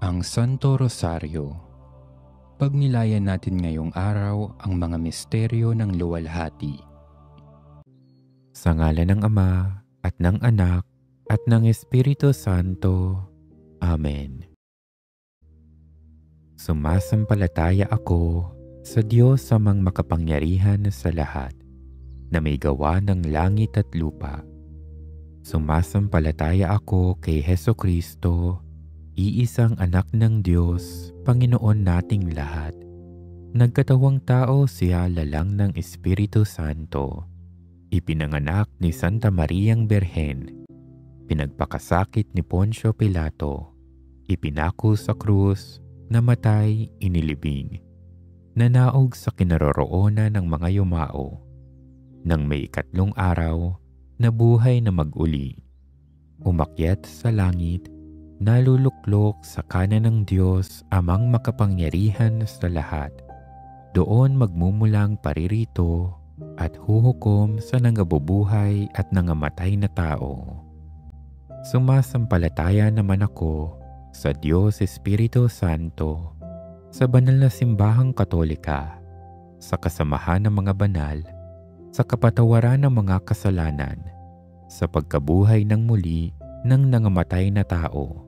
Ang Santo Rosario. Pagnilayan natin ngayong araw ang mga misteryo ng luwalhati. Sa ngalan ng Ama, at ng Anak, at ng Espiritu Santo. Amen. Sumasampalataya ako sa Diyos amang makapangyarihan sa lahat, na may gawa ng langit at lupa. Sumasampalataya ako kay Hesukristo, iisang anak ng Diyos, Panginoon nating lahat. Nagkatawang tao siya lalang ng Espiritu Santo. Ipinanganak ni Santa Mariang Berhen. Pinagpakasakit ni Poncio Pilato. Ipinako sa krus, namatay, inilibing. Nanaog sa kinaroroonan ng mga yumao. Nang may ikatlong araw, nabuhay na mag-uli. Umakyat sa langit, naluluklok sa kanan ng Diyos amang makapangyarihan sa lahat. Doon magmumulang paririto at huhukom sa nangabubuhay at nangamatay na tao. Sumasampalataya naman ako sa Diyos Espiritu Santo, sa banal na simbahang Katolika, sa kasamahan ng mga banal, sa kapatawaran ng mga kasalanan, sa pagkabuhay ng muli ng nangamatay na tao,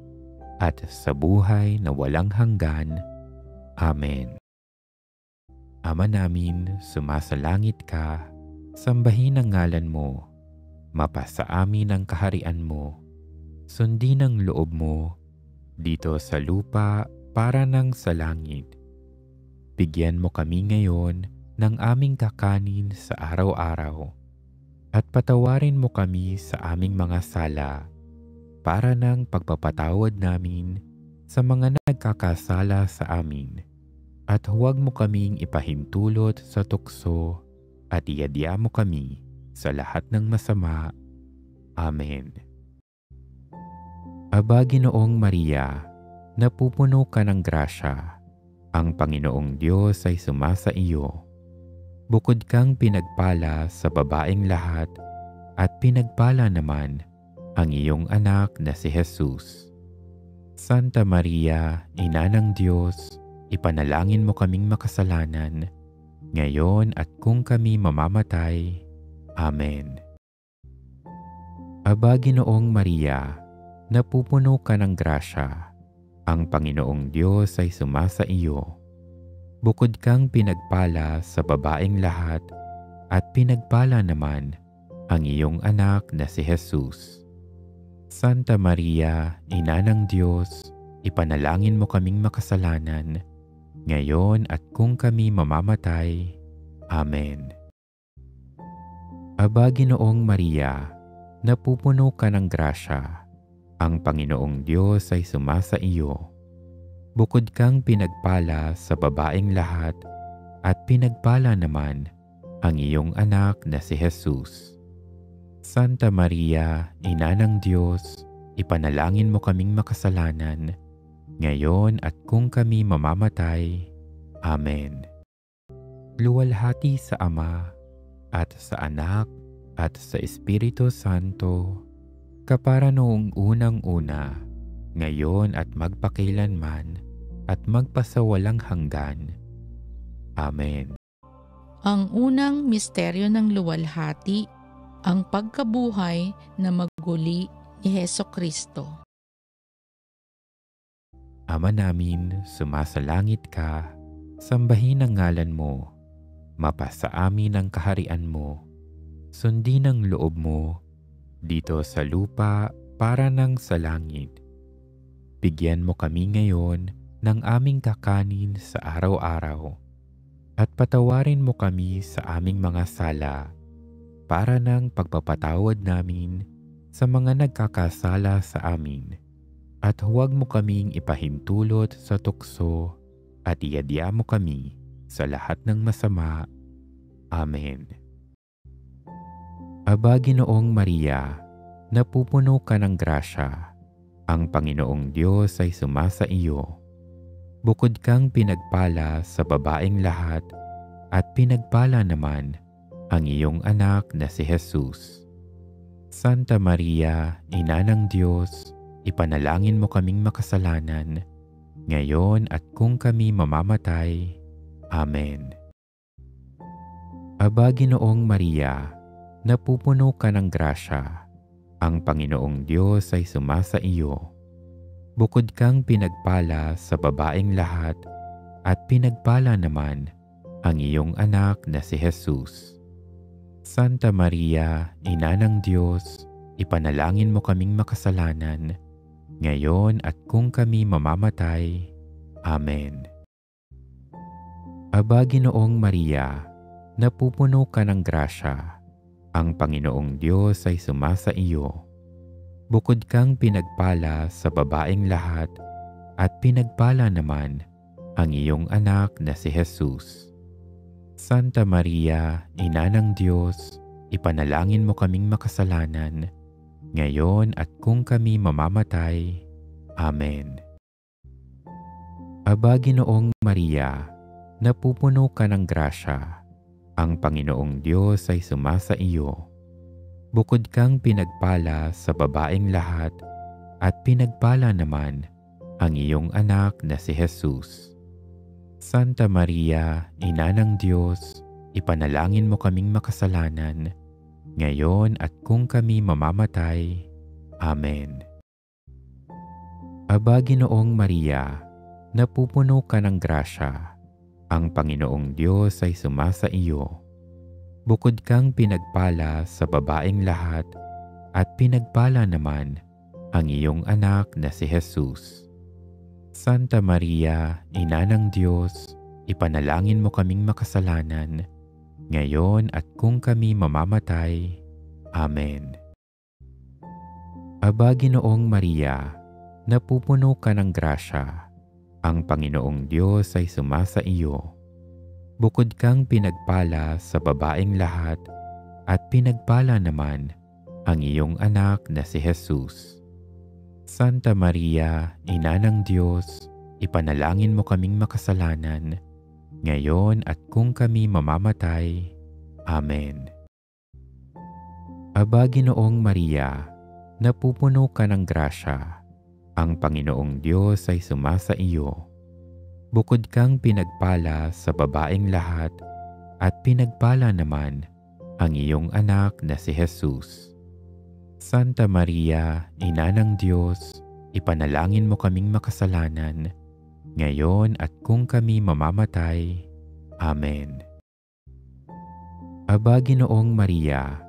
at sa buhay na walang hanggan. Amen. Ama namin, sumasalangit ka, sambahin ang ngalan mo, mapasa amin ang kaharian mo, sundin ang loob mo, dito sa lupa para nang sa langit. Bigyan mo kami ngayon ng aming kakanin sa araw-araw, at patawarin mo kami sa aming mga sala, para ng pagpapatawad namin sa mga nagkakasala sa amin. At huwag mo kaming ipahintulot sa tukso, at iadya mo kami sa lahat ng masama. Amen. Aba, Ginoong Maria, napupuno ka ng grasya. Ang Panginoong Diyos ay sumasa iyo. Bukod kang pinagpala sa babaeng lahat, at pinagpala naman ang iyong anak na si Jesus. Santa Maria, Ina ng Diyos, ipanalangin mo kaming makasalanan, ngayon at kung kami mamamatay. Amen. Aba, Ginoong Maria, napupuno ka ng grasya. Ang Panginoong Diyos ay sumasa iyo. Bukod kang pinagpala sa babaeng lahat, at pinagpala naman ang iyong anak na si Jesus. Santa Maria, Ina ng Diyos, ipanalangin mo kaming makasalanan, ngayon at kung kami mamamatay. Amen. Aba, Ginoong Maria, napupuno ka ng grasya. Ang Panginoong Diyos ay sumasa iyo. Bukod kang pinagpala sa babaeng lahat, at pinagpala naman ang iyong anak na si Jesus. Santa Maria, Ina ng Diyos, ipanalangin mo kaming makasalanan, ngayon at kung kami mamamatay. Amen. Luwalhati sa Ama, at sa Anak, at sa Espiritu Santo, kapara noong unang-una, ngayon at magpakailanman, at magpasawalang hanggan. Amen. Ang unang misteryo ng luwalhati, ang pagkabuhay na maguli ni Hesukristo. Ama namin, sumasalangit ka, sambahin ang ngalan mo, mapasa amin ang kaharian mo, sundin ang loob mo, dito sa lupa para nang sa langit. Bigyan mo kami ngayon ng aming kakanin sa araw-araw, at patawarin mo kami sa aming mga sala, para ng pagpapatawad namin sa mga nagkakasala sa amin. At huwag mo kaming ipahintulot sa tukso, at iadya mo kami sa lahat ng masama. Amen. Aba, Ginoong Maria, napupuno ka ng grasya. Ang Panginoong Diyos ay sumasa iyo. Bukod kang pinagpala sa babaeng lahat, at pinagpala naman ang iyong anak na si Jesus. Santa Maria, Ina ng Diyos, ipanalangin mo kaming makasalanan, ngayon at kung kami mamamatay. Amen. Aba, Ginoong Maria, napupuno ka ng grasya. Ang Panginoong Diyos ay sumasa iyo. Bukod kang pinagpala sa babaeng lahat, at pinagpala naman ang iyong anak na si Jesus. Santa Maria, Ina ng Diyos, ipanalangin mo kaming makasalanan, ngayon at kung kami mamamatay. Amen. Aba, Ginoong Maria, napupuno ka ng grasya. Ang Panginoong Diyos ay sumasa iyo. Bukod kang pinagpala sa babaeng lahat, at pinagpala naman ang iyong anak na si Jesus. Santa Maria, Ina ng Diyos, ipanalangin mo kaming makasalanan, ngayon at kung kami mamamatay. Amen. Aba, Ginoong Maria, napupuno ka ng grasya. Ang Panginoong Diyos ay sumasa iyo. Bukod kang pinagpala sa babaeng lahat, at pinagpala naman ang iyong anak na si Jesus. Santa Maria, Ina ng Diyos, ipanalangin mo kaming makasalanan, ngayon at kung kami mamamatay. Amen. Aba, Ginoong Maria, napupuno ka ng grasya. Ang Panginoong Diyos ay sumasa iyo. Bukod kang pinagpala sa babaeng lahat, at pinagpala naman ang iyong anak na si Jesus. Santa Maria, Ina ng Diyos, ipanalangin mo kaming makasalanan, ngayon at kung kami mamamatay. Amen. Aba, Ginoong Maria, napupuno ka ng grasya. Ang Panginoong Diyos ay sumasa iyo. Bukod kang pinagpala sa babaeng lahat, at pinagpala naman ang iyong anak na si Jesus. Santa Maria, Ina ng Diyos, ipanalangin mo kaming makasalanan, ngayon at kung kami mamamatay. Amen. Aba, Ginoong Maria, napupuno ka ng grasya. Ang Panginoong Diyos ay sumasa iyo. Bukod kang pinagpala sa babaeng lahat, at pinagpala naman ang iyong anak na si Jesus. Santa Maria, Ina ng Diyos, ipanalangin mo kaming makasalanan, ngayon at kung kami mamamatay. Amen. Aba, Ginoong Maria,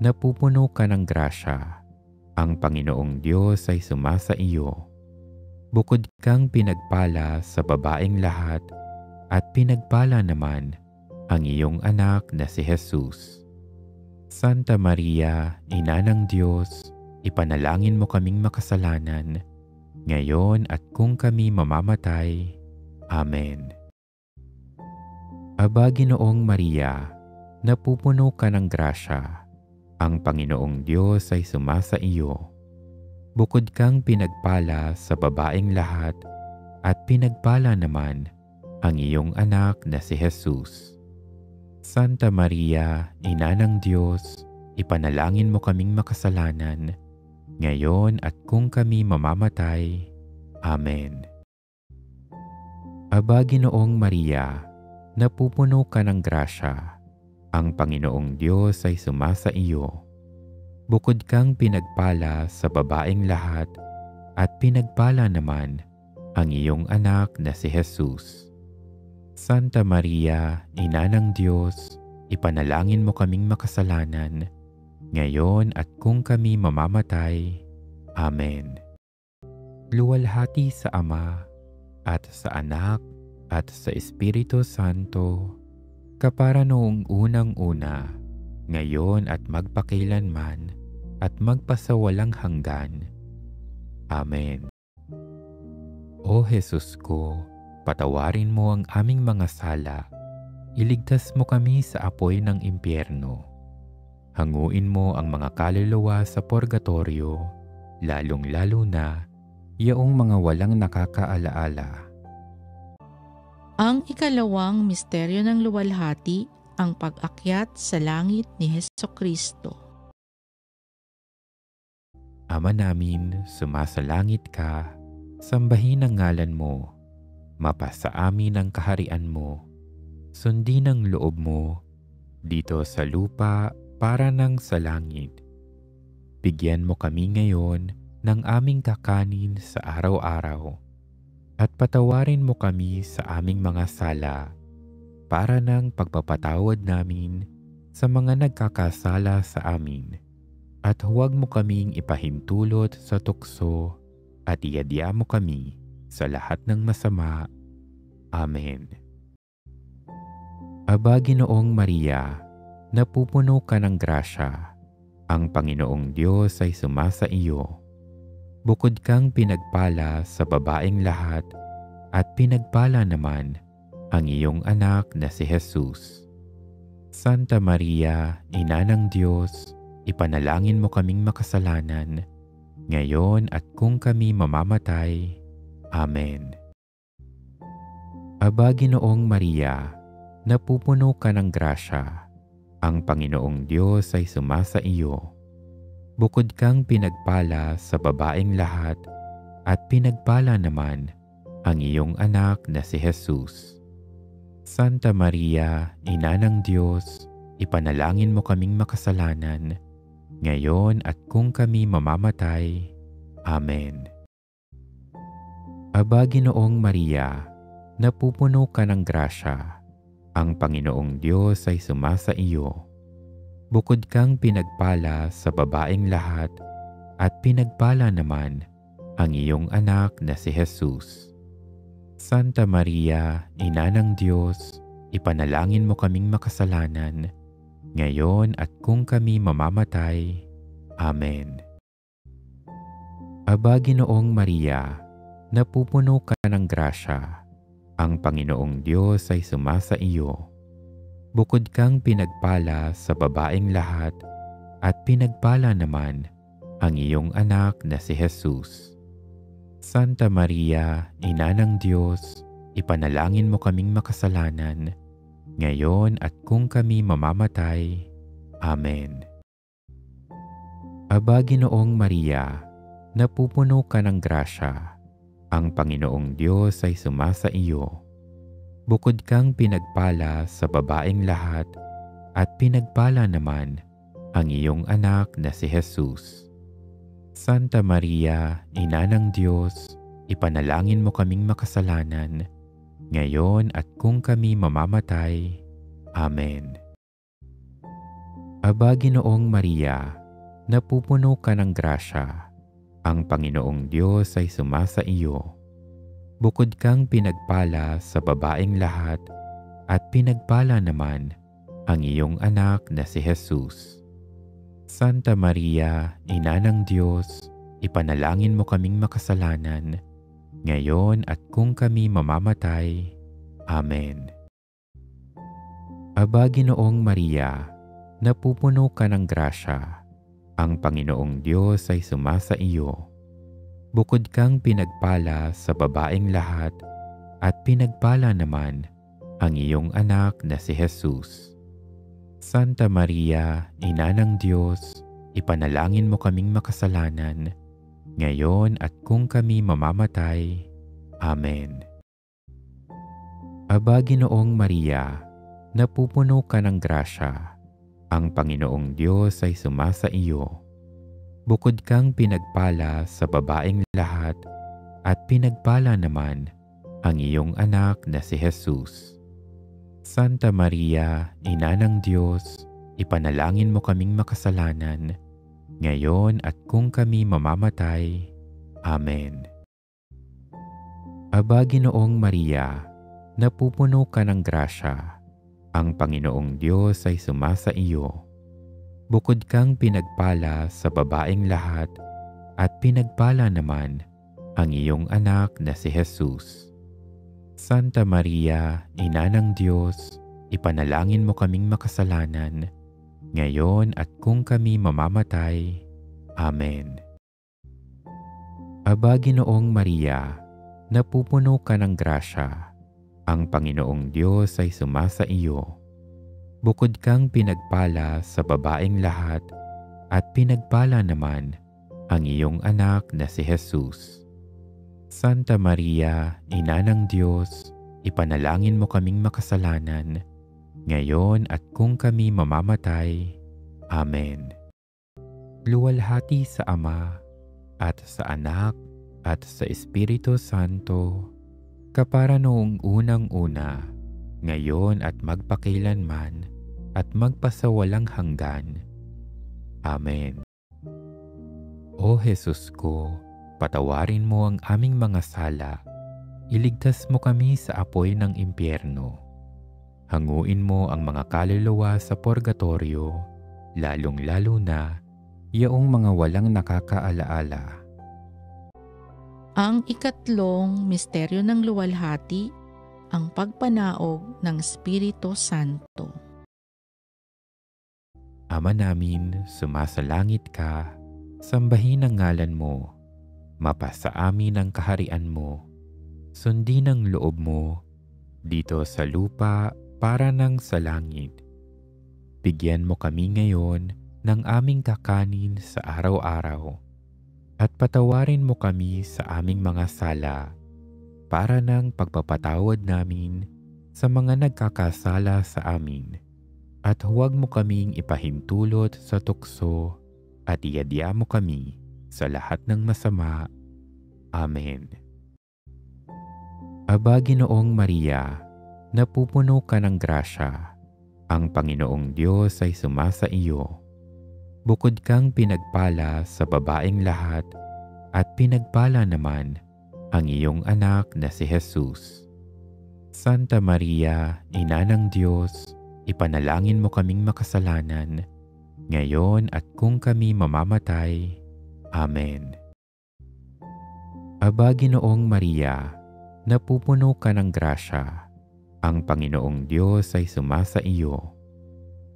napupuno ka ng grasya. Ang Panginoong Diyos ay sumasa iyo. Bukod kang pinagpala sa babaeng lahat, at pinagpala naman ang iyong anak na si Jesus. Santa Maria, Ina ng Diyos, ipanalangin mo kaming makasalanan, ngayon at kung kami mamamatay. Amen. Aba, Ginoong Maria, napupuno ka ng grasya. Ang Panginoong Diyos ay sumasa iyo. Bukod kang pinagpala sa babaeng lahat, at pinagpala naman ang iyong anak na si Jesus. Santa Maria, Ina ng Diyos, ipanalangin mo kaming makasalanan, ngayon at kung kami mamamatay. Amen. Aba, Ginoong Maria, napupuno ka ng grasya. Ang Panginoong Diyos ay sumasa iyo. Bukod kang pinagpala sa babaeng lahat, at pinagpala naman ang iyong anak na si Jesus. Santa Maria, Ina ng Diyos, ipanalangin mo kaming makasalanan, ngayon at kung kami mamamatay. Amen. Luwalhati sa Ama, at sa Anak, at sa Espiritu Santo, kapara noong unang-una, ngayon at magpakailanman, at magpasawalang hanggan. Amen. O Jesus ko, patawarin mo ang aming mga sala, iligtas mo kami sa apoy ng impyerno. Hanguin mo ang mga kaluluwa sa purgatorio, lalong-lalo na yaong mga walang nakakaalaala. Ang ikalawang misteryo ng luwalhati, ang pag-akyat sa langit ni Hesukristo. Ama namin, sumasalangit ka, sambahin ang ngalan mo, Mapasa amin ang kaharian mo. Sundin ang loob mo dito sa lupa para nang sa langit. Bigyan mo kami ngayon ng aming kakanin sa araw-araw at patawarin mo kami sa aming mga sala para nang pagpapatawad namin sa mga nagkakasala sa amin. At huwag mo kaming ipahintulot sa tukso at iadya mo kami sa lahat ng masama. Amen. Aba, Ginoong Maria, napupuno ka ng grasya. Ang Panginoong Diyos ay sumasa iyo. Bukod kang pinagpala sa babaeng lahat at pinagpala naman ang iyong anak na si Jesus. Santa Maria, Ina ng Diyos, ipanalangin mo kaming makasalanan, ngayon at kung kami mamamatay. Amen. Aba, Ginoong Maria, napupuno ka ng grasya. Ang Panginoong Diyos ay sumasa iyo. Bukod kang pinagpala sa babaeng lahat at pinagpala naman ang iyong anak na si Jesus. Santa Maria, Ina ng Diyos, ipanalangin mo kaming makasalanan, ngayon at kung kami mamamatay. Amen. Aba, Ginoong Maria, napupuno ka ng grasya. Ang Panginoong Diyos ay sumasa iyo. Bukod kang pinagpala sa babaeng lahat at pinagpala naman ang iyong anak na si Jesus. Santa Maria, Ina ng Diyos, ipanalangin mo kaming makasalanan, ngayon at kung kami mamamatay. Amen. Aba, Ginoong Maria, napupuno ka ng grasya. Ang Panginoong Diyos ay sumasa iyo. Bukod kang pinagpala sa babaeng lahat at pinagpala naman ang iyong anak na si Jesus. Santa Maria, Ina ng Diyos, ipanalangin mo kaming makasalanan, ngayon at kung kami mamamatay. Amen. Aba, Ginoong Maria, napupuno ka ng grasya. Ang Panginoong Diyos ay sumasa iyo. Bukod kang pinagpala sa babaeng lahat at pinagpala naman ang iyong anak na si Jesus. Santa Maria, Ina ng Diyos, ipanalangin mo kaming makasalanan, ngayon at kung kami mamamatay. Amen. Aba, Ginoong Maria, napupuno ka ng grasya. Ang Panginoong Diyos ay sumasa iyo. Bukod kang pinagpala sa babaeng lahat at pinagpala naman ang iyong anak na si Jesus. Santa Maria, Ina ng Diyos, ipanalangin mo kaming makasalanan, ngayon at kung kami mamamatay. Amen. Aba, Ginoong Maria, napupuno ka ng grasya. Ang Panginoong Diyos ay sumasa iyo. Bukod kang pinagpala sa babaeng lahat at pinagpala naman ang iyong anak na si Jesus. Santa Maria, Ina ng Diyos, ipanalangin mo kaming makasalanan, ngayon at kung kami mamamatay. Amen. Aba, Ginoong Maria, napupuno ka ng grasya. Ang Panginoong Diyos ay sumasa iyo. Bukod kang pinagpala sa babaeng lahat at pinagpala naman ang iyong anak na si Jesus. Santa Maria, Ina ng Diyos, ipanalangin mo kaming makasalanan, ngayon at kung kami mamamatay. Amen. Aba, Ginoong Maria, napupuno ka ng grasya. Ang Panginoong Diyos ay sumasa iyo. Bukod kang pinagpala sa babaeng lahat at pinagpala naman ang iyong anak na si Jesus. Santa Maria, Ina ng Diyos, ipanalangin mo kaming makasalanan, ngayon at kung kami mamamatay. Amen. Aba, Ginoong Maria, napupuno ka ng grasya. Ang Panginoong Diyos ay sumasa iyo. Bukod kang pinagpala sa babaeng lahat at pinagpala naman ang iyong anak na si Jesus. Santa Maria, Ina ng Diyos, ipanalangin mo kaming makasalanan, ngayon at kung kami mamamatay. Amen. Luwalhati sa Ama, at sa Anak, at sa Espiritu Santo, kapara noong unang-una, ngayon at magpakailanman, at magpasawalang hanggan. Amen. O Jesus ko, patawarin mo ang aming mga sala, iligtas mo kami sa apoy ng impyerno. Hanguin mo ang mga kaluluwa sa purgatorio, lalong-lalo na yaong mga walang nakakaalaala. Ang ikatlong misteryo ng luwalhati, ang pagpanaog ng Espiritu Santo. Ama namin, sumasalangit ka, sambahin ang ngalan mo, mapasa amin ang kaharian mo, sundin ang loob mo, dito sa lupa para nang sa langit. Bigyan mo kami ngayon ng aming kakanin sa araw-araw, at patawarin mo kami sa aming mga sala, para nang pagpapatawad namin sa mga nagkakasala sa amin. At huwag mo kaming ipahintulot sa tukso, at iadya mo kami sa lahat ng masama. Amen. Aba, Ginoong Maria, napupuno ka ng grasya. Ang Panginoong Diyos ay sumasa iyo. Bukod kang pinagpala sa babaeng lahat, at pinagpala naman ang iyong anak na si Jesus. Santa Maria, Ina ng Diyos, ipanalangin mo kaming makasalanan, ngayon at kung kami mamamatay. Amen. Aba, Ginoong Maria, napupuno ka ng grasya. Ang Panginoong Diyos ay sumasa iyo.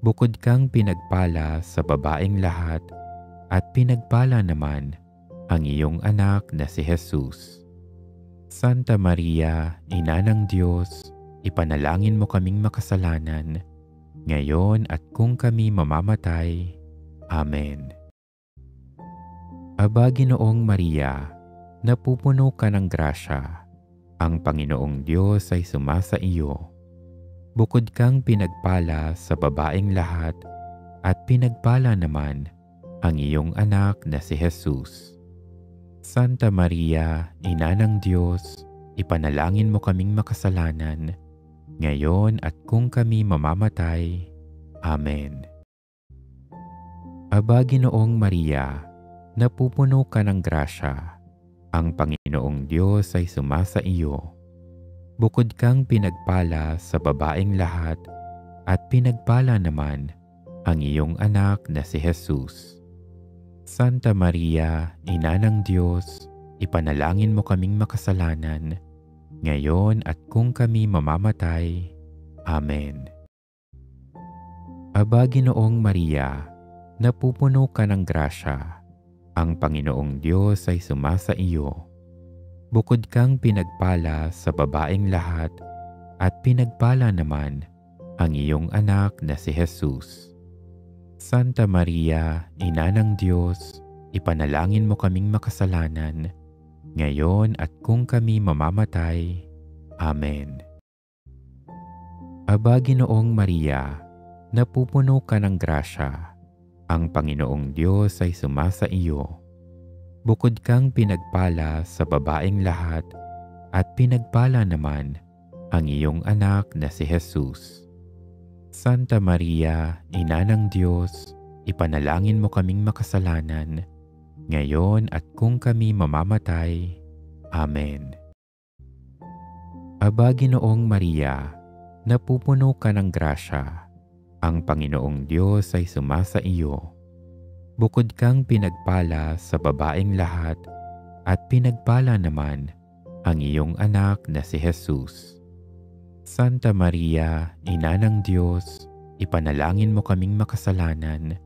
Bukod kang pinagpala sa babaeng lahat, at pinagpala naman ang iyong anak na si Jesus. Santa Maria, Ina ng Diyos, ipanalangin mo kaming makasalanan, ngayon at kung kami mamamatay. Amen. Aba, Ginoong Maria, napupuno ka ng grasya. Ang Panginoong Diyos ay sumasa iyo. Bukod kang pinagpala sa babaeng lahat, at pinagpala naman ang iyong anak na si Jesus. Santa Maria, Ina ng Diyos, ipanalangin mo kaming makasalanan, ngayon at kung kami mamamatay. Amen. Aba, Ginoong Maria, napupuno ka ng grasya. Ang Panginoong Diyos ay sumasa iyo. Bukod kang pinagpala sa babaeng lahat, at pinagpala naman ang iyong anak na si Jesus. Santa Maria, Ina ng Diyos, ipanalangin mo kaming makasalanan, ngayon at kung kami mamamatay. Amen. Aba, Ginoong Maria, napupuno ka ng grasya. Ang Panginoong Diyos ay sumasa iyo. Bukod kang pinagpala sa babaeng lahat, at pinagpala naman ang iyong anak na si Jesus. Santa Maria, Ina ng Diyos, ipanalangin mo kaming makasalanan, ngayon at kung kami mamamatay. Amen. Aba, Ginoong Maria, napupuno ka ng grasya. Ang Panginoong Diyos ay sumasa iyo. Bukod kang pinagpala sa babaeng lahat, at pinagpala naman ang iyong anak na si Jesus. Santa Maria, Ina ng Diyos, ipanalangin mo kaming makasalanan, ngayon at kung kami mamamatay. Amen. Aba, Ginoong Maria, napupuno ka ng grasya. Ang Panginoong Diyos ay sumasa iyo. Bukod kang pinagpala sa babaeng lahat, at pinagpala naman ang iyong anak na si Jesus. Santa Maria, Ina ng Diyos, ipanalangin mo kaming makasalanan,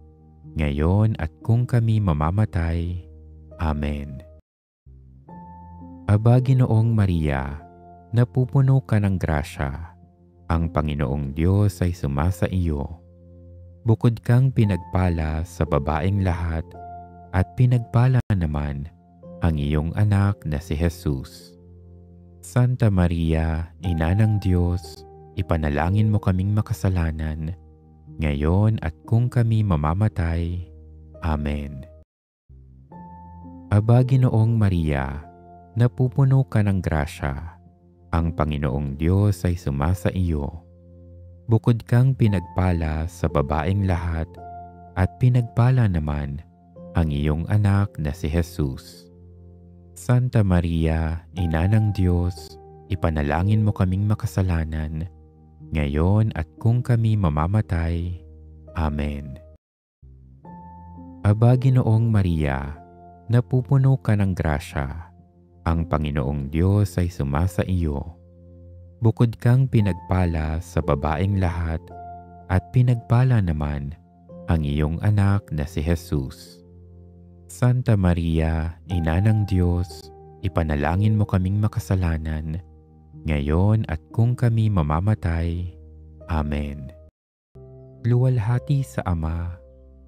ngayon at kung kami mamamatay. Amen. Aba, Ginoong Maria, napupuno ka ng grasya. Ang Panginoong Diyos ay sumasa iyo. Bukod kang pinagpala sa babaeng lahat, at pinagpala naman ang iyong anak na si Jesus. Santa Maria, Ina ng Diyos, ipanalangin mo kaming makasalanan, ngayon at kung kami mamamatay. Amen. Aba, Ginoong Maria, napupuno ka ng grasya. Ang Panginoong Diyos ay sumasa iyo. Bukod kang pinagpala sa babaeng lahat, at pinagpala naman ang iyong anak na si Jesus. Santa Maria, Ina ng Diyos, ipanalangin mo kaming makasalanan, ngayon at kung kami mamamatay. Amen. Aba, Ginoong Maria, napupuno ka ng grasya. Ang Panginoong Diyos ay sumasa iyo. Bukod kang pinagpala sa babaeng lahat, at pinagpala naman ang iyong anak na si Jesus. Santa Maria, Ina ng Diyos, ipanalangin mo kaming makasalanan, ngayon at kung kami mamamatay. Amen. Luwalhati sa Ama,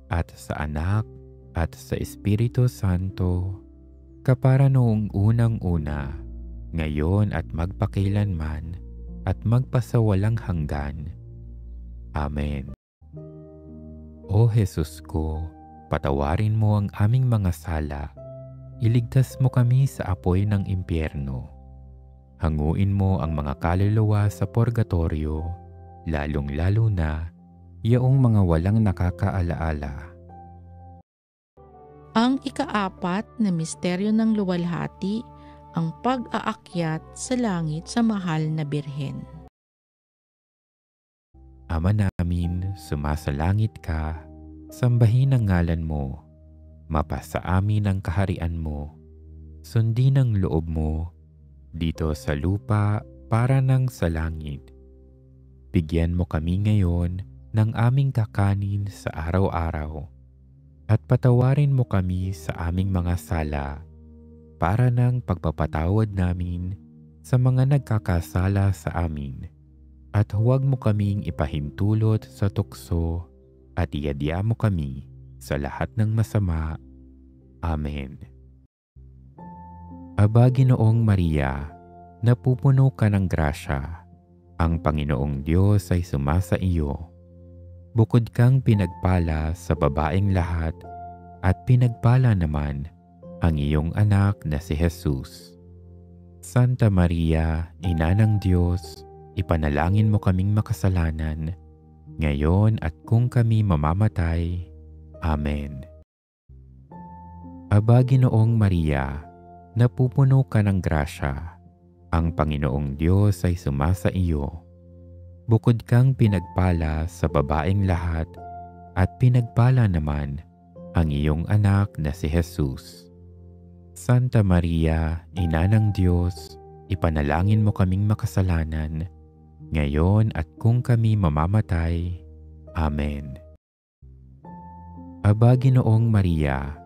at sa Anak, at sa Espiritu Santo, kapara noong unang-una, ngayon at magpakailanman, at magpasawalang hanggan. Amen. O Jesus ko, patawarin mo ang aming mga sala, iligtas mo kami sa apoy ng impyerno. Hanguin mo ang mga kaluluwa sa purgatorio, lalong-lalo na yaong mga walang nakakaalaala. Ang ikaapat na misteryo ng luwalhati, ang pag-aakyat sa langit sa mahal na Birhen. Ama namin, sumasalangit ka, sambahin ang ngalan mo, mapasa amin ang kaharian mo, sundin ang loob mo, dito sa lupa para nang sa langit. Bigyan mo kami ngayon ng aming kakanin sa araw-araw, at patawarin mo kami sa aming mga sala, para ng pagpapatawad namin sa mga nagkakasala sa amin. At huwag mo kaming ipahintulot sa tukso, at iadya mo kami sa lahat ng masama. Amen. Aba, Ginoong Maria, napupuno ka ng grasya. Ang Panginoong Diyos ay sumasa iyo. Bukod kang pinagpala sa babaeng lahat, at pinagpala naman ang iyong anak na si Jesus. Santa Maria, Ina ng Diyos, ipanalangin mo kaming makasalanan, ngayon at kung kami mamamatay. Amen. Aba, Ginoong Maria, napupuno ka ng grasya. Ang Panginoong Diyos ay sumasa iyo. Bukod kang pinagpala sa babaeng lahat, at pinagpala naman ang iyong anak na si Jesus. Santa Maria, Ina ng Diyos, ipanalangin mo kaming makasalanan, ngayon at kung kami mamamatay. Amen. Aba, Ginoong Maria,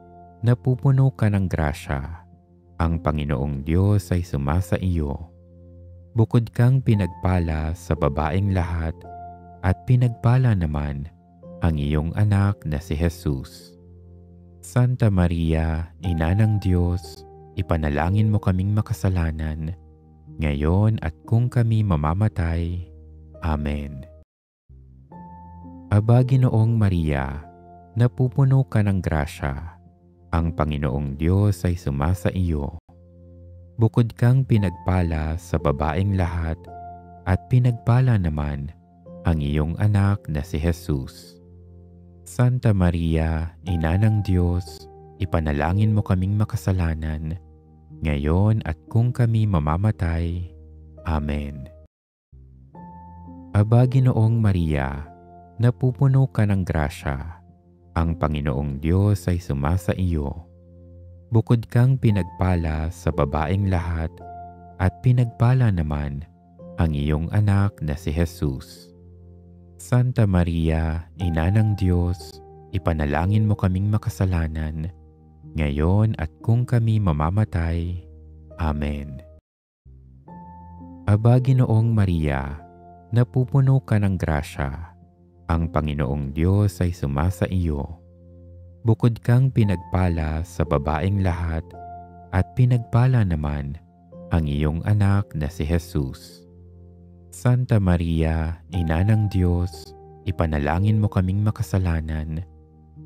napupuno ka ng grasya. Ang Panginoong Diyos ay sumasa iyo. Bukod kang pinagpala sa babaeng lahat, at pinagpala naman ang iyong anak na si Jesus. Santa Maria, Ina ng Diyos, ipanalangin mo kaming makasalanan, ngayon at kung kami mamamatay. Amen. Aba, Ginoong Maria, napupuno ka ng grasya. Ang Panginoong Diyos ay sumasa iyo. Bukod kang pinagpala sa babaeng lahat, at pinagpala naman ang iyong anak na si Jesus. Santa Maria, Ina ng Diyos, ipanalangin mo kaming makasalanan, ngayon at kung kami mamamatay. Amen. Aba, Ginoong Maria, napupuno ka ng grasya. Ang Panginoong Diyos ay sumasa iyo. Bukod kang pinagpala sa babaeng lahat, at pinagpala naman ang iyong anak na si Jesus. Santa Maria, Ina ng Diyos, ipanalangin mo kaming makasalanan, ngayon at kung kami mamamatay. Amen. Aba, Ginoong Maria, napupuno ka ng grasya. Ang Panginoong Diyos ay sumasa iyo. Bukod kang pinagpala sa babaeng lahat, at pinagpala naman ang iyong anak na si Jesus. Santa Maria, Ina ng Diyos, ipanalangin mo kaming makasalanan,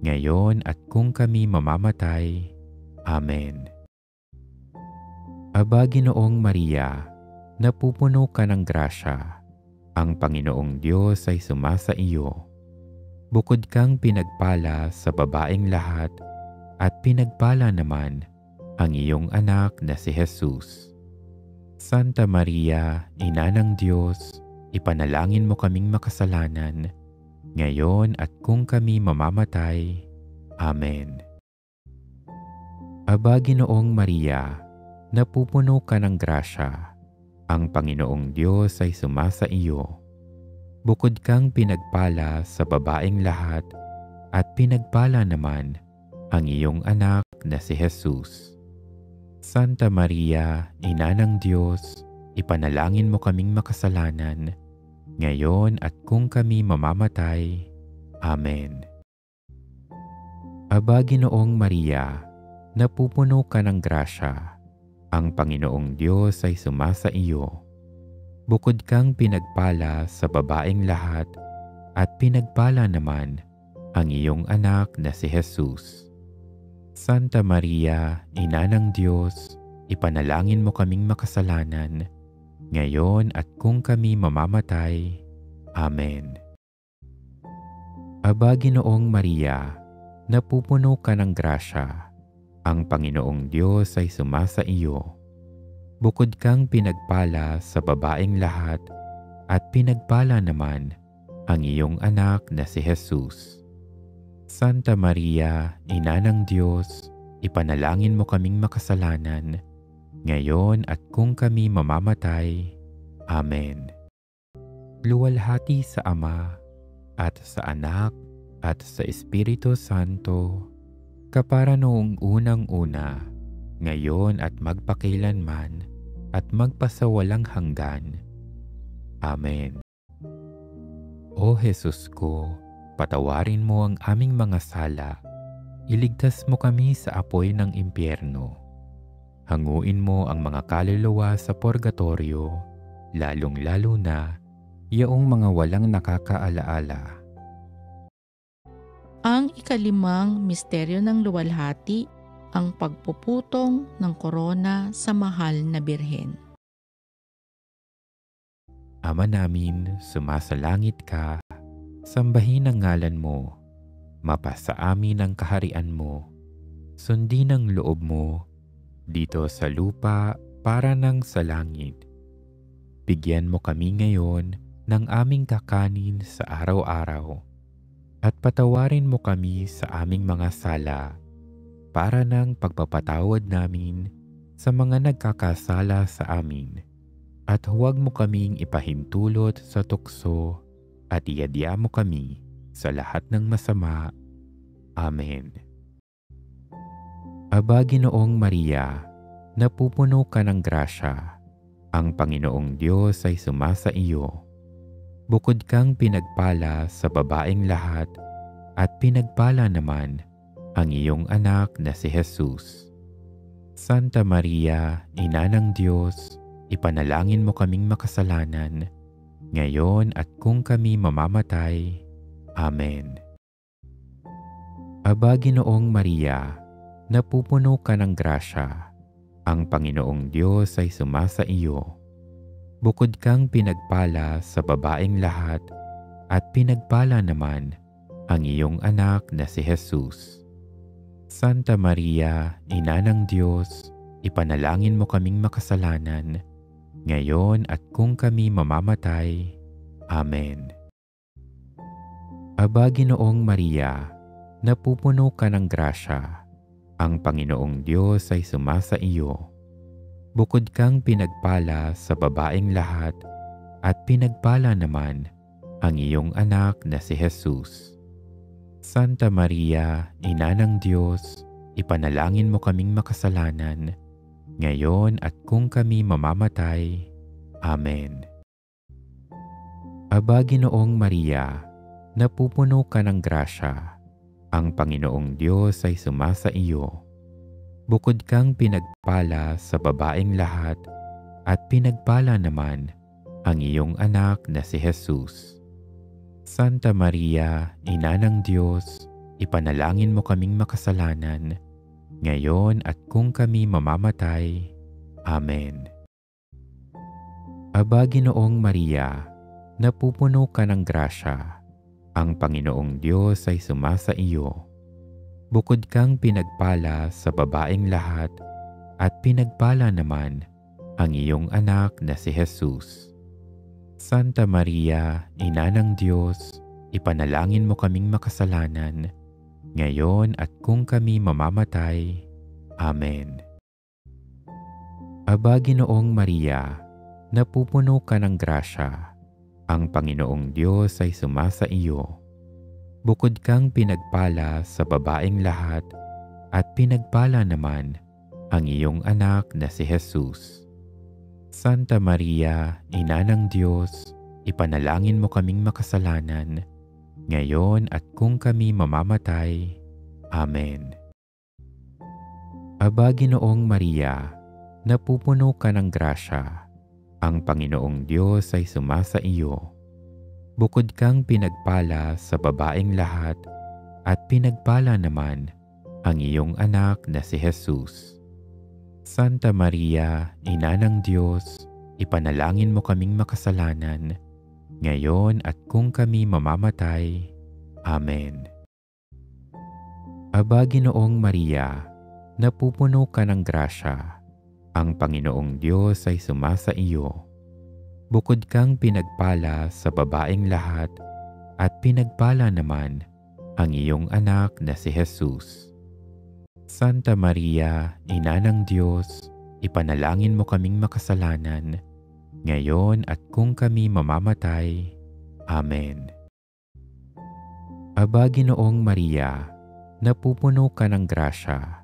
ngayon at kung kami mamamatay. Amen. Aba, Ginoong Maria, napupuno ka ng grasya. Ang Panginoong Diyos ay sumasa iyo. Bukod kang pinagpala sa babaeng lahat, at pinagpala naman ang iyong anak na si Jesus. Santa Maria, Ina ng Diyos, ipanalangin mo kaming makasalanan, ngayon at kung kami mamamatay. Amen. Aba, Ginoong Maria, napupuno ka ng grasya. Ang Panginoong Diyos ay sumasa iyo. Bukod kang pinagpala sa babaeng lahat, at pinagpala naman ang iyong anak na si Jesus. Santa Maria, Ina ng Diyos, ipanalangin mo kaming makasalanan, ngayon at kung kami mamamatay. Amen. Aba, Ginoong Maria, napupuno ka ng grasya. Ang Panginoong Diyos ay sumasa iyo. Bukod kang pinagpala sa babaeng lahat, at pinagpala naman ang iyong anak na si Jesus. Santa Maria, Ina ng Diyos, ipanalangin mo kaming makasalanan, ngayon at kung kami mamamatay. Amen. Aba, Ginoong Maria, napupuno ka ng grasya. Ang Panginoong Diyos ay sumasa iyo. Bukod kang pinagpala sa babaeng lahat, at pinagpala naman ang iyong anak na si Jesus. Santa Maria, Ina ng Diyos, ipanalangin mo kaming makasalanan, ngayon at kung kami mamamatay. Amen. Luwalhati sa Ama, at sa Anak, at sa Espiritu Santo, kapara noong unang-una, ngayon at magpakailanman, at magpasawalang hanggan. Amen. O Jesus ko, patawarin mo ang aming mga sala, iligtas mo kami sa apoy ng impyerno. Hanguin mo ang mga kaluluwa sa purgatorio, lalong-lalo na yaong mga walang nakakaalaala. Ang ikalimang misteryo ng luwalhati, ang pagpuputong ng korona sa mahal na birhen. Ama namin, sumasalangit ka, sambahin ang ngalan mo, mapasa amin ang kaharian mo, sundin ang loob mo, dito sa lupa para nang sa langit. Bigyan mo kami ngayon ng aming kakanin sa araw-araw, at patawarin mo kami sa aming mga sala, para ng pagpapatawad namin sa mga nagkakasala sa amin. At huwag mo kaming ipahintulot sa tukso, at iadya mo kami sa lahat ng masama. Amen. Aba, Ginoong Maria, napupuno ka ng grasya. Ang Panginoong Diyos ay sumasa iyo. Bukod kang pinagpala sa babaeng lahat, at pinagpala naman ang iyong anak na si Jesus. Santa Maria, Ina ng Diyos, ipanalangin mo kaming makasalanan, ngayon at kung kami mamamatay. Amen. Aba, Ginoong Maria, napupuno ka ng grasya. Ang Panginoong Diyos ay sumasa iyo. Bukod kang pinagpala sa babaeng lahat, at pinagpala naman ang iyong anak na si Jesus. Santa Maria, Ina ng Diyos, ipanalangin mo kaming makasalanan, ngayon at kung kami mamamatay. Amen. Aba, Ginoong Maria, napupuno ka ng grasya. Ang Panginoong Diyos ay sumasa iyo. Bukod kang pinagpala sa babaeng lahat, at pinagpala naman ang iyong anak na si Jesus. Santa Maria, Ina ng Diyos, ipanalangin mo kaming makasalanan, ngayon at kung kami mamamatay. Amen. Aba, Ginoong Maria, napupuno ka ng grasya. Ang Panginoong Diyos ay sumasa iyo. Bukod kang pinagpala sa babaeng lahat at pinagpala naman ang iyong anak na si Jesus. Santa Maria, Ina ng Diyos, ipanalangin mo kaming makasalanan, ngayon at kung kami mamamatay. Amen. Aba, Ginoong Maria, napupuno ka ng grasya. Ang Panginoong Diyos ay sumasa iyo. Bukod kang pinagpala sa babaeng lahat at pinagpala naman ang iyong anak na si Jesus. Santa Maria, Ina ng Diyos, ipanalangin mo kaming makasalanan, ngayon at kung kami mamamatay. Amen. Aba, Ginoong Maria, napupuno ka ng grasya. Ang Panginoong Diyos ay sumasa iyo. Bukod kang pinagpala sa babaeng lahat at pinagpala naman ang iyong anak na si Jesus. Santa Maria, Ina ng Diyos, ipanalangin mo kaming makasalanan, ngayon at kung kami mamamatay. Amen. Aba, Ginoong Maria, napupuno ka ng grasya. Ang Panginoong Diyos ay sumasa iyo. Bukod kang pinagpala sa babaeng lahat at pinagpala naman ang iyong anak na si Jesus. Santa Maria, Ina ng Diyos, ipanalangin mo kaming makasalanan, ngayon at kung kami mamamatay. Amen. Aba, Ginoong Maria, napupuno ka ng grasya. Ang Panginoong Diyos ay sumasa iyo. Bukod kang pinagpala sa babaeng lahat at pinagpala naman ang iyong anak na si Jesus. Santa Maria, Ina ng Diyos, ipanalangin mo kaming makasalanan, ngayon at kung kami mamamatay. Amen. Aba, Ginoong Maria, napupuno ka ng grasya.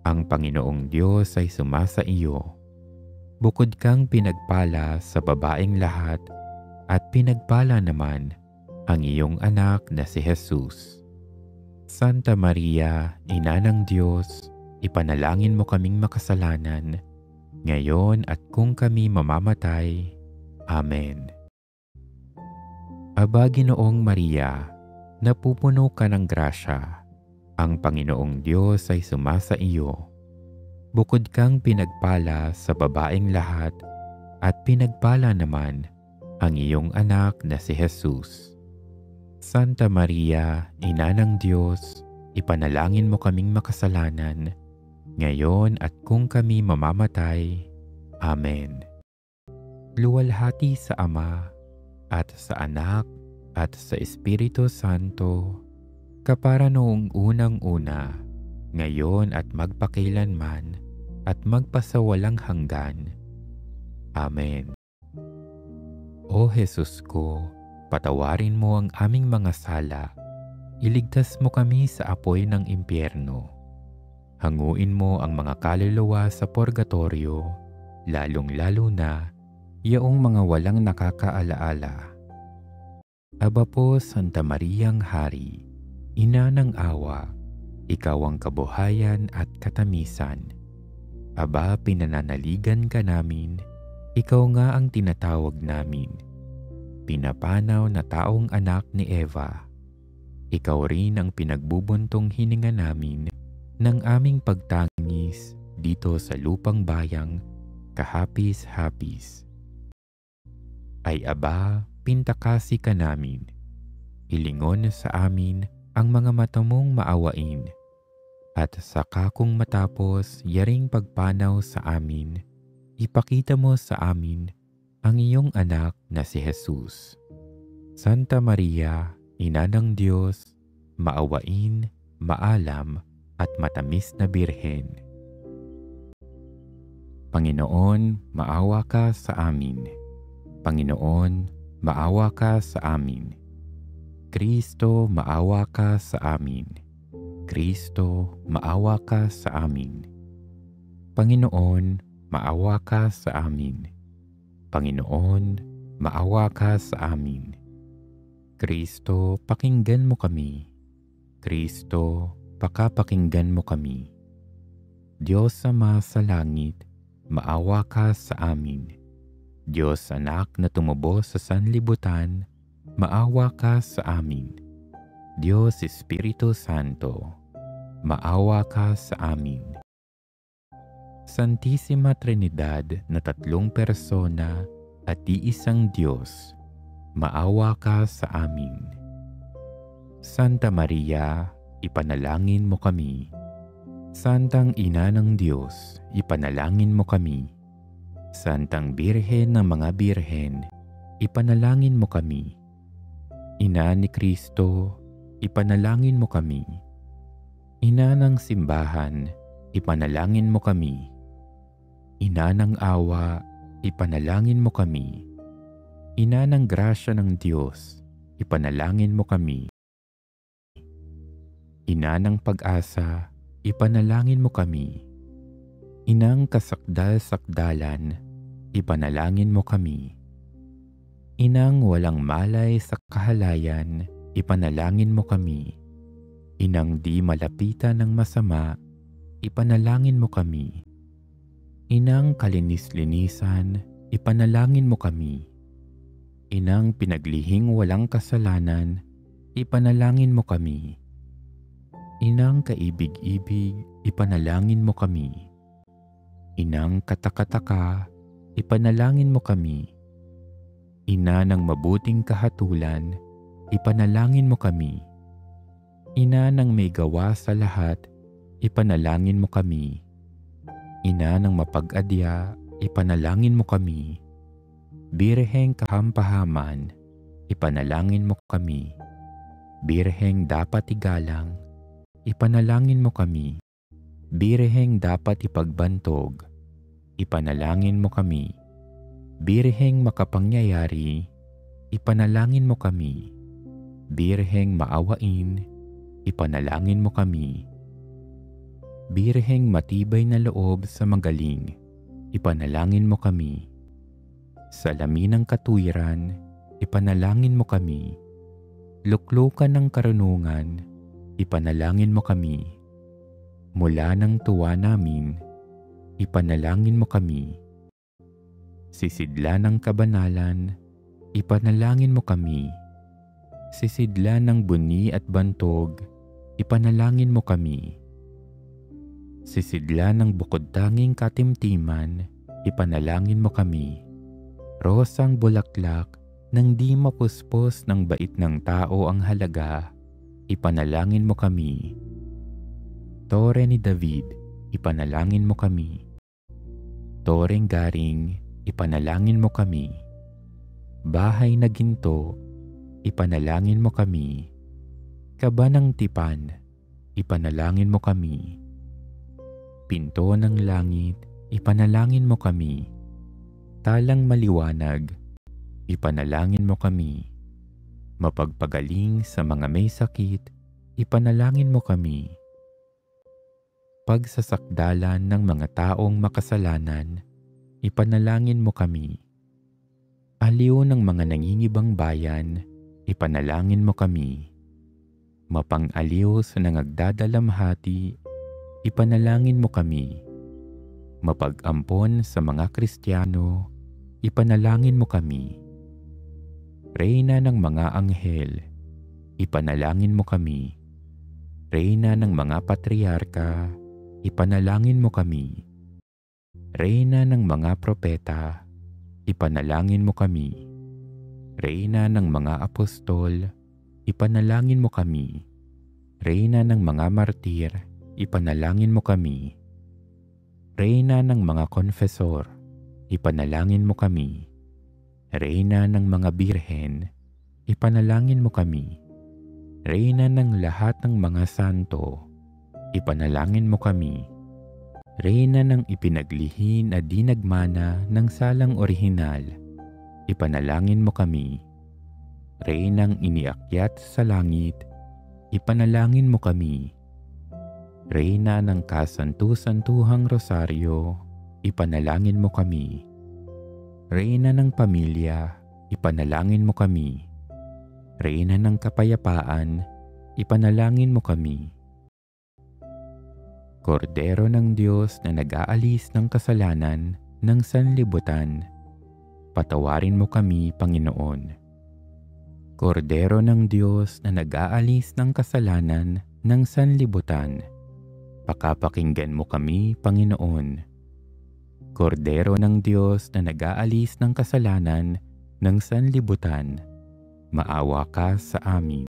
Ang Panginoong Diyos ay sumasa iyo. Bukod kang pinagpala sa babaeng lahat at pinagpala naman ang iyong anak na si Jesus. Santa Maria, Ina ng Diyos, ipanalangin mo kaming makasalanan, ngayon at kung kami mamamatay. Amen. Aba, Ginoong Maria, napupuno ka ng grasya. Ang Panginoong Diyos ay sumasa iyo. Bukod kang pinagpala sa babaeng lahat at pinagpala naman ang iyong anak na si Jesus. Santa Maria, Ina ng Diyos, ipanalangin mo kaming makasalanan, ngayon at kung kami mamamatay. Amen. Luwalhati sa Ama, at sa Anak, at sa Espiritu Santo, kapara noong unang-una, ngayon at magpakailanman, at magpasawalang hanggan. Amen. O Jesus ko, patawarin mo ang aming mga sala, iligtas mo kami sa apoy ng impyerno. Hanguin mo ang mga kaluluwa sa purgatorio, lalong-lalo na yaong mga walang nakakaalaala. Aba po, Santa Mariang Hari, Ina ng awa, ikaw ang kabuhayan at katamisan. Aba, pinananaligan ka namin, ikaw nga ang tinatawag namin. Pinapanaw na taong anak ni Eva, ikaw rin ang pinagbubuntong hininga namin ng aming pagtangis dito sa lupang bayang kahapis-hapis. Ay aba, pintakasi ka namin, ilingon sa amin ang mga mata mong maawain, at saka kung matapos yaring pagpanaw sa amin, ipakita mo sa amin ang iyong anak na si Jesus. Santa Maria, Ina ng Diyos, maawain, maalam, at matamis na Birhen. Panginoon, maawa ka sa amin. Panginoon, maawa ka sa amin. Kristo, maawa ka sa amin. Kristo, maawa ka sa amin. Panginoon, maawa ka sa amin. Panginoon, maawa ka sa amin. Kristo, pakinggan mo kami. Kristo, pakapakinggan mo kami. Diyos Ama sa langit, maawa ka sa amin. Diyos Anak na tumubos sa sanlibutan, maawa ka sa amin. Diyos Espiritu Santo, maawa ka sa amin. Santissima Trinidad na tatlong persona at iisang Diyos, maawa ka sa amin. Santa Maria, ipanalangin mo kami. Santang Ina ng Diyos, ipanalangin mo kami. Santang Birhen ng mga Birhen, ipanalangin mo kami. Ina ni Kristo, ipanalangin mo kami. Ina ng simbahan, ipanalangin mo kami. Ina ng awa, ipanalangin mo kami. Ina ng grasya ng Diyos, ipanalangin mo kami. Ina ng pag-asa, ipanalangin mo kami. Inang kasakdal-sakdalan, ipanalangin mo kami. Inang walang malay sa kahalayan, ipanalangin mo kami. Inang di malapitan ng masama, ipanalangin mo kami. Inang kalinis-linisan, ipanalangin mo kami. Inang pinaglihing walang kasalanan, ipanalangin mo kami. Inang kaibig-ibig, ipanalangin mo kami. Inang katakataka, ipanalangin mo kami. Ina ng mabuting kahatulan, ipanalangin mo kami. Ina ng may gawa sa lahat, ipanalangin mo kami. Ina ng mapag-adya, ipanalangin mo kami. Birheng kahampahaman, ipanalangin mo kami. Birheng dapat igalang, ipanalangin mo kami. Birheng dapat ipagbantog, ipanalangin mo kami. Birheng makapangyayari, ipanalangin mo kami. Birheng maawain, ipanalangin mo kami. Birheng matibay na loob sa magaling, ipanalangin mo kami. Salamin ng katuwiran, ipanalangin mo kami. Luklukan ng karunungan, ipanalangin mo kami. Mula ng tuwa namin, ipanalangin mo kami. Sisidla ng kabanalan, ipanalangin mo kami. Sisidla ng buni at bantog, ipanalangin mo kami. Sisidla ng bukod-tanging katimtiman, ipanalangin mo kami. Rosang bulaklak, nang di mapuspos ng bait ng tao ang halaga, ipanalangin mo kami. Tore ni David, ipanalangin mo kami. Toreng garing, ipanalangin mo kami. Bahay na ginto, ipanalangin mo kami. Kaba ng tipan, ipanalangin mo kami. Pinto ng langit, ipanalangin mo kami. Talang maliwanag, ipanalangin mo kami. Mapagpagaling sa mga may sakit, ipanalangin mo kami. Pagsasakdalan ng mga taong makasalanan, ipanalangin mo kami. Aliw ng mga nangingibang bayan, ipanalangin mo kami. Mapang-aliw sa nangagdadalamhati, ipanalangin mo kami. Mapag-ampon sa mga Kristiyano, ipanalangin mo kami. Reyna ng mga anghel, ipanalangin mo kami. Reyna ng mga patriarka, ipanalangin mo kami. Reyna ng mga propeta, ipanalangin mo kami. Reyna ng mga apostol, ipanalangin mo kami. Reyna ng mga martir, ipanalangin mo kami. Reyna ng mga konfesor, ipanalangin mo kami. Reyna ng mga birhen, ipanalangin mo kami. Reyna ng lahat ng mga santo, ipanalangin mo kami. Reyna ng ipinaglihi na di nagmana ng salang orihinal, ipanalangin mo kami. Reynang iniakyat sa langit, ipanalangin mo kami. Reyna ng kasantu-santuhang rosaryo, ipanalangin mo kami. Reyna ng pamilya, ipanalangin mo kami. Reyna ng kapayapaan, ipanalangin mo kami. Kordero ng Diyos na nag-aalis ng kasalanan ng sanlibutan, patawarin mo kami, Panginoon. Kordero ng Diyos na nag-aalis ng kasalanan ng sanlibutan, pakapakinggan mo kami, Panginoon. Kordero ng Diyos na nag-aalis ng kasalanan ng sanlibutan, maawa ka sa amin.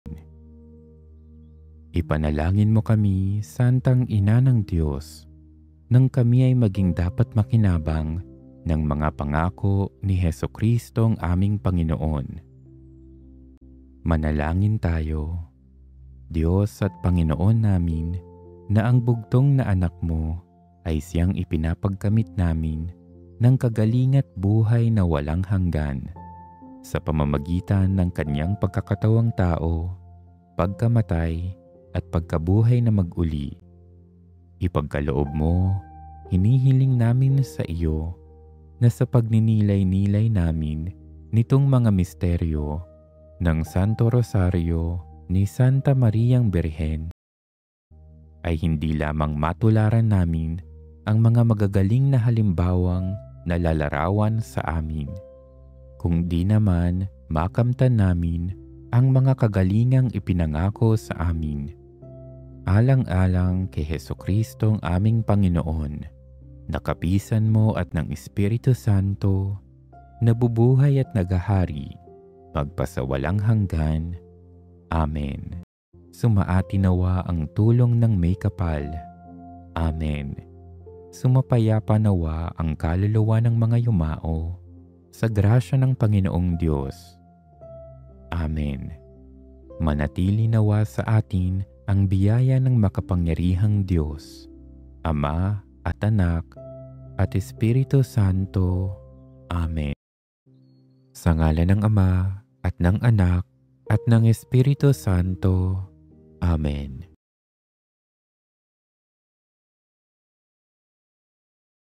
Ipanalangin mo kami, Santang Ina ng Diyos, nang kami ay maging dapat makinabang ng mga pangako ni Hesukristo ang aming Panginoon. Manalangin tayo. Diyos at Panginoon namin, na ang bugtong na anak mo ay siyang ipinapagkamit namin ng kagaling at buhay na walang hanggan sa pamamagitan ng kanyang pagkakatawang tao, pagkamatay at pagkabuhay na mag-uli. Ipagkaloob mo, hinihiling namin sa iyo na sa pagninilay-nilay namin nitong mga misteryo ng Santo Rosario ni Santa Mariang Birhen ay hindi lamang matularan namin ang mga magagaling na halimbawang nalalarawan sa amin, kung di naman makamtan namin ang mga kagalingang ipinangako sa amin. Alang-alang kay Hesukristo ang aming Panginoon, nakapisan mo at ng Espiritu Santo, nabubuhay at nagahari, magpasawalang hanggan. Amen. Sumaati nawa ang tulong ng may kapal. Amen. Sumapayapa nawa ang kaluluwa ng mga yumao sa grasya ng Panginoong Diyos. Amen. Manatili nawa sa atin ang biyaya ng makapangyarihang Diyos, Ama at Anak at Espiritu Santo. Amen. Sa ngalan ng Ama at ng Anak at ng Espiritu Santo. Amen.